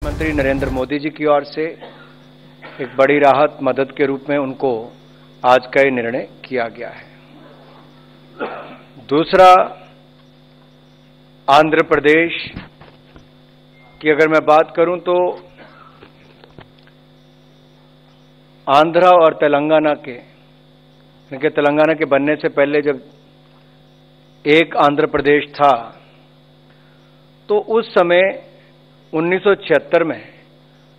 प्रधानमंत्री नरेंद्र मोदी जी की ओर से एक बड़ी राहत मदद के रूप में उनको आज का ये निर्णय किया गया है। दूसरा, आंध्र प्रदेश की अगर मैं बात करूं तो आंध्रा और तेलंगाना के तेलंगाना के बनने से पहले जब एक आंध्र प्रदेश था तो उस समय 1976 में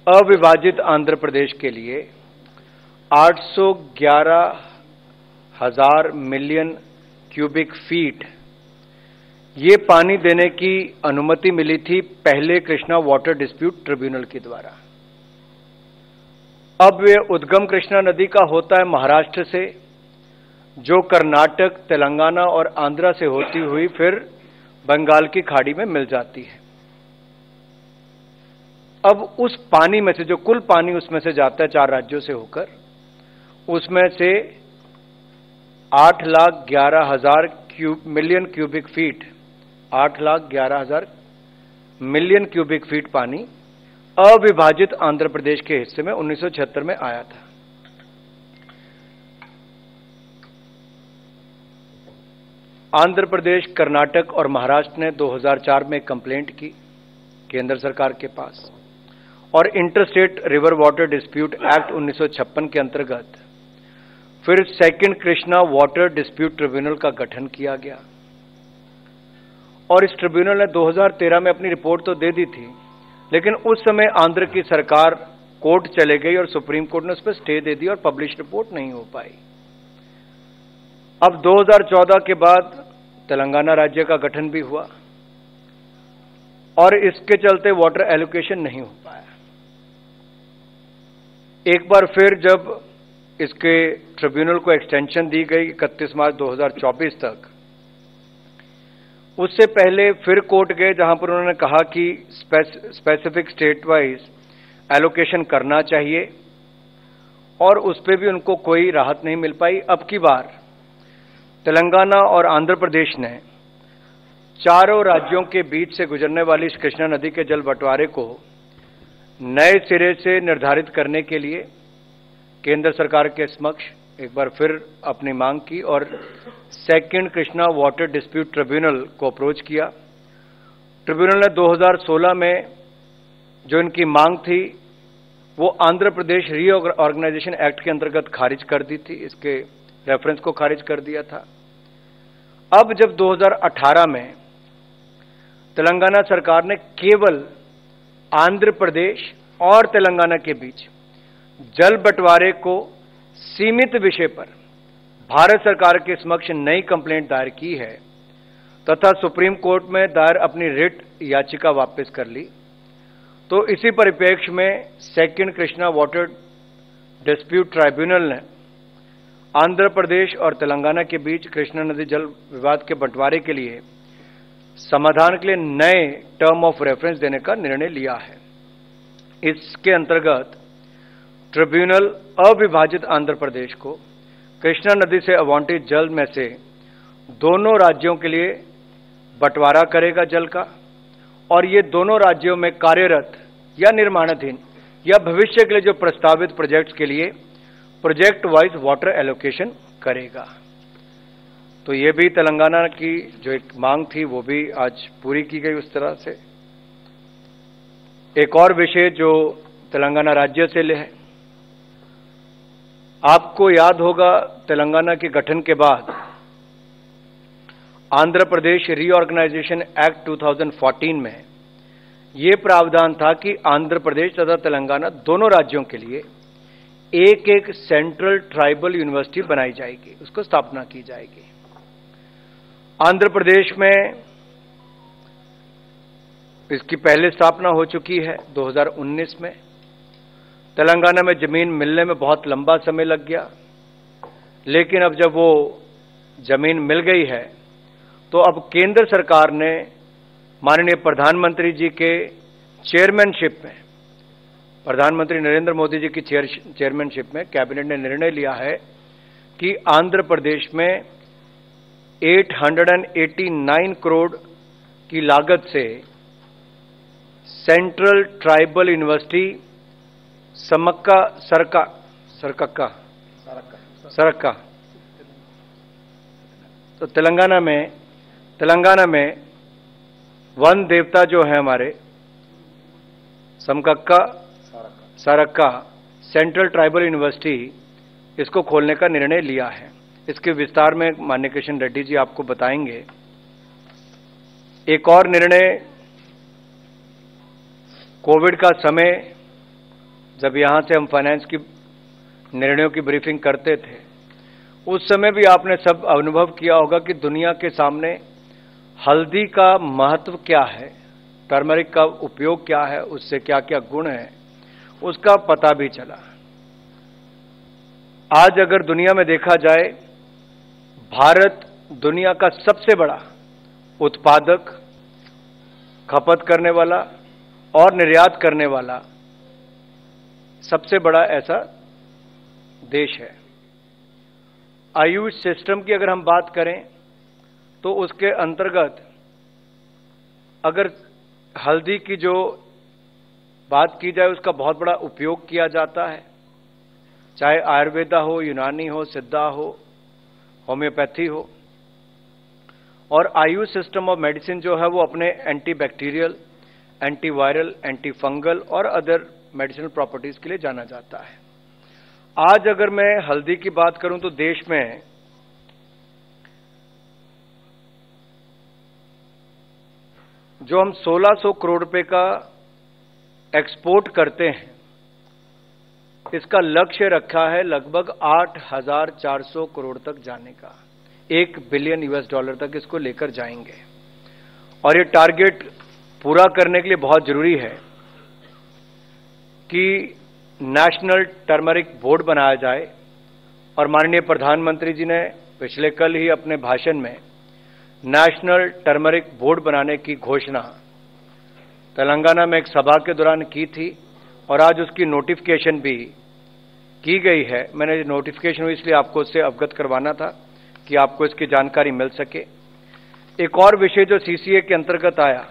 अविभाजित आंध्र प्रदेश के लिए 811,000 मिलियन क्यूबिक फीट ये पानी देने की अनुमति मिली थी पहले कृष्णा वाटर डिस्प्यूट ट्रिब्यूनल के द्वारा। अब वे उद्गम कृष्णा नदी का होता है महाराष्ट्र से, जो कर्नाटक, तेलंगाना और आंध्रा से होती हुई फिर बंगाल की खाड़ी में मिल जाती है। अब उस पानी में से जो कुल पानी उसमें से जाता है 4 राज्यों से होकर, उसमें से 8,11,000 million cubic feet 8,11,000 million cubic feet पानी अविभाजित आंध्र प्रदेश के हिस्से में 1976 में आया था। आंध्र प्रदेश, कर्नाटक और महाराष्ट्र ने 2004 में कंप्लेंट की केंद्र सरकार के पास और interstate river water dispute act 1956 के अंतर्गत फिर second Krishna water dispute tribunal का गठन किया गया। और इस ट्रिब्यूनल ने 2013 में अपनी रिपोर्ट तो दे दी थी, लेकिन उस समय आंध्र की सरकार कोर्ट चले गई और सुप्रीम कोर्ट ने उस पर स्टे दे दी और पब्लिश रिपोर्ट नहीं हो पाई। अब 2014 के बाद तेलंगाना राज्य का गठन भी हुआ और इसके चलते वाटर एलोकेशन नहीं हो पाया। एक बार फिर जब इसके ट्रिब्यूनल को एक्सटेंशन दी गई 31 मार्च 2024 तक, उससे पहले फिर कोर्ट गए जहां पर उन्होंने कहा कि स्पेसिफिक स्टेट वाइज एलोकेशन करना चाहिए और उस पर भी उनको कोई राहत नहीं मिल पाई। अब की बार तेलंगाना और आंध्र प्रदेश ने चारों राज्यों के बीच से गुजरने वाली इस कृष्णा नदी के जल बंटवारे को नए सिरे से निर्धारित करने के लिए केंद्र सरकार के समक्ष एक बार फिर अपनी मांग की और second Krishna water dispute tribunal को अप्रोच किया। ट्रिब्यूनल ने 2016 में जो इनकी मांग थी वो आंध्र प्रदेश रीऑर्गेनाइजेशन एक्ट के अंतर्गत खारिज कर दी थी, इसके रेफरेंस को खारिज कर दिया था। अब जब 2018 में तेलंगाना सरकार ने केवल आंध्र प्रदेश और तेलंगाना के बीच जल बंटवारे को सीमित विषय पर भारत सरकार के समक्ष नई कंप्लेंट दायर की है तथा सुप्रीम कोर्ट में दायर अपनी रिट याचिका वापस कर ली, तो इसी परिप्रेक्ष्य में second Krishna water dispute tribunal ने आंध्र प्रदेश और तेलंगाना के बीच कृष्णा नदी जल विवाद के बंटवारे के लिए समाधान के लिए नए टर्म ऑफ रेफरेंस देने का निर्णय लिया है। इसके अंतर्गत ट्रिब्यूनल अविभाजित आंध्र प्रदेश को कृष्णा नदी से आवंटित जल में से दोनों राज्यों के लिए बंटवारा करेगा जल का, और ये दोनों राज्यों में कार्यरत या निर्माणाधीन या भविष्य के लिए जो प्रस्तावित प्रोजेक्ट्स के लिए प्रोजेक्ट वाइज वाटर एलोकेशन करेगा। तो ये भी तेलंगाना की जो एक मांग थी वो भी आज पूरी की गई उस तरह से। एक और विषय जो तेलंगाना राज्य से ले है, आपको याद होगा तेलंगाना के गठन के बाद आंध्र प्रदेश रीऑर्गेनाइजेशन एक्ट 2014 में ये प्रावधान था कि आंध्र प्रदेश तथा तेलंगाना दोनों राज्यों के लिए एक एक सेंट्रल ट्राइबल यूनिवर्सिटी बनाई जाएगी, उसको स्थापना की जाएगी। आंध्र प्रदेश में इसकी पहले स्थापना हो चुकी है 2019 में। तेलंगाना में जमीन मिलने में बहुत लंबा समय लग गया, लेकिन अब जब वो जमीन मिल गई है तो अब केंद्र सरकार ने माननीय प्रधानमंत्री जी के चेयरमैनशिप में, प्रधानमंत्री नरेंद्र मोदी जी की चेयरमैनशिप में कैबिनेट ने निर्णय लिया है कि आंध्र प्रदेश में 889 करोड़ की लागत से सेंट्रल ट्राइबल यूनिवर्सिटी समक्का सरक्का। तो तेलंगाना में वन देवता जो है हमारे समकक्का सरक्का सेंट्रल ट्राइबल यूनिवर्सिटी, इसको खोलने का निर्णय लिया है। इसके विस्तार में माननीय किशन रेड्डी जी आपको बताएंगे। एक और निर्णय, कोविड का समय जब यहां से हम फाइनेंस की निर्णयों की ब्रीफिंग करते थे, उस समय भी आपने सब अनुभव किया होगा कि दुनिया के सामने हल्दी का महत्व क्या है, टर्मरिक का उपयोग क्या है, उससे क्या क्या गुण है, उसका पता भी चला। आज अगर दुनिया में देखा जाए, भारत दुनिया का सबसे बड़ा उत्पादक, खपत करने वाला और निर्यात करने वाला सबसे बड़ा ऐसा देश है। आयुष सिस्टम की अगर हम बात करें तो उसके अंतर्गत अगर हल्दी की जो बात की जाए, उसका बहुत बड़ा उपयोग किया जाता है, चाहे आयुर्वेदा हो, यूनानी हो, सिद्धा हो, होम्योपैथी हो। और आयुष सिस्टम ऑफ मेडिसिन जो है वो अपने एंटीबैक्टीरियल, एंटीवायरल, एंटी फंगल और अदर मेडिसिनल प्रॉपर्टीज के लिए जाना जाता है। आज अगर मैं हल्दी की बात करूं तो देश में जो हम 1600 करोड़ रुपए का एक्सपोर्ट करते हैं, इसका लक्ष्य रखा है लगभग 8400 करोड़ तक जाने का। $1 बिलियन तक इसको लेकर जाएंगे। और ये टारगेट पूरा करने के लिए बहुत जरूरी है कि नेशनल टर्मरिक बोर्ड बनाया जाए। और माननीय प्रधानमंत्री जी ने पिछले कल ही अपने भाषण में नेशनल टर्मरिक बोर्ड बनाने की घोषणा तेलंगाना में एक सभा के दौरान की थी और आज उसकी नोटिफिकेशन भी की गई है। मैंने नोटिफिकेशन हुई इसलिए आपको उससे अवगत करवाना था कि आपको इसकी जानकारी मिल सके। एक और विषय जो सीसीए के अंतर्गत आया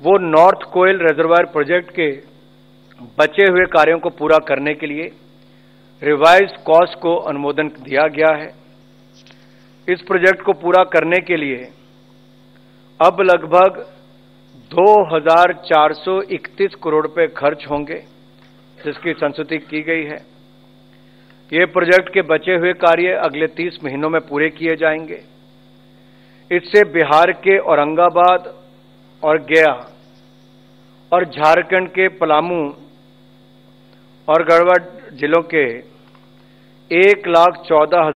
वो नॉर्थ कोयल रिजर्वायर प्रोजेक्ट के बचे हुए कार्यों को पूरा करने के लिए रिवाइज्ड कॉस्ट को अनुमोदन दिया गया है। इस प्रोजेक्ट को पूरा करने के लिए अब लगभग 2431 करोड़ रुपए खर्च होंगे, जिसकी संस्तुति की गई है। ये प्रोजेक्ट के बचे हुए कार्य अगले 30 महीनों में पूरे किए जाएंगे। इससे बिहार के औरंगाबाद और गया और झारखंड के पलामू और गढ़वा जिलों के 1,14,000